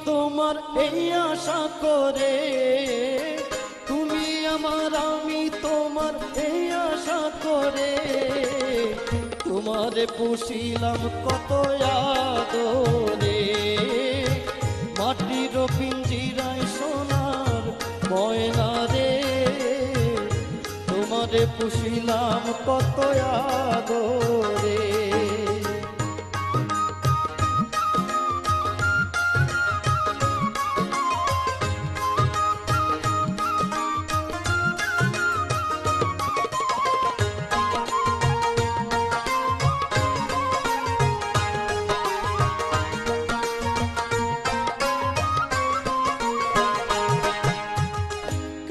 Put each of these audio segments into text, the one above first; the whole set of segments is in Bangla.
তোমার এই আশা করে, তুমি আমার আমি তোমার এই আশা করে, তোমারে পুষিলাম কত আদরে। মাটির পিঞ্জিরায় সোনার ময়না রে, তোমারে পুষিলাম কত আদরে।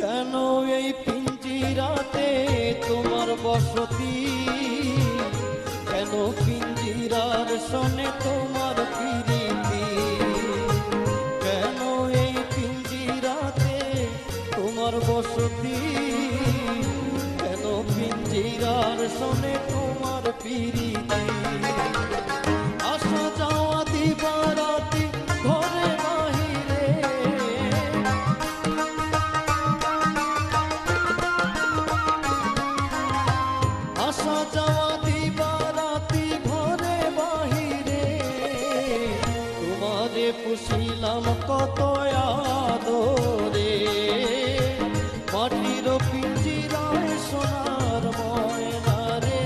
কেন এই পিঞ্জিরাতে তোমার বসতি, কেন পিঞ্জিরার সনে তোমার প্রীতি, কেন এই পিঞ্জিরাতে তোমার বসতি, কেন পিঞ্জিরার সনে তোমার প্রীতি। আসা যাওয়া দিবারাতি ঘরে বাহিরে, আসা যাওয়া দিবারাতি ঘরে বাহিরে, তোমারে পুষিলাম কত আদরে। মাটির পিঞ্জিরায় সোনার ময়না রে,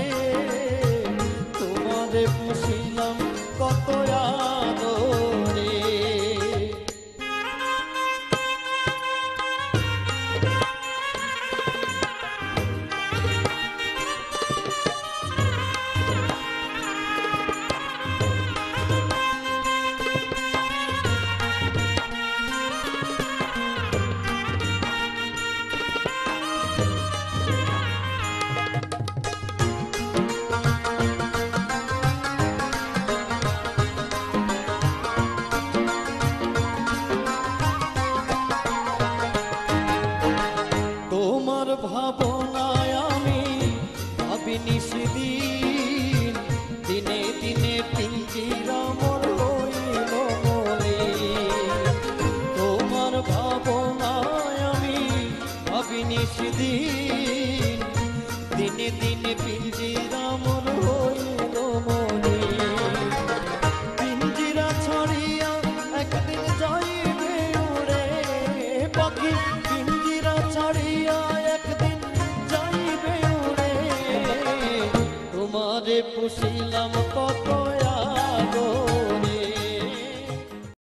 তোমারে পুষিলাম কত আদরে। তোমার ভাবনায় আমি ভাবি নিশিদিন, দিনে দিনে পিঞ্জিরা মোর হইল মলিন। তোমার ভাবনায় আমি ভাবি নিশিদিন, দিনে দিনে পিঞ্জিরা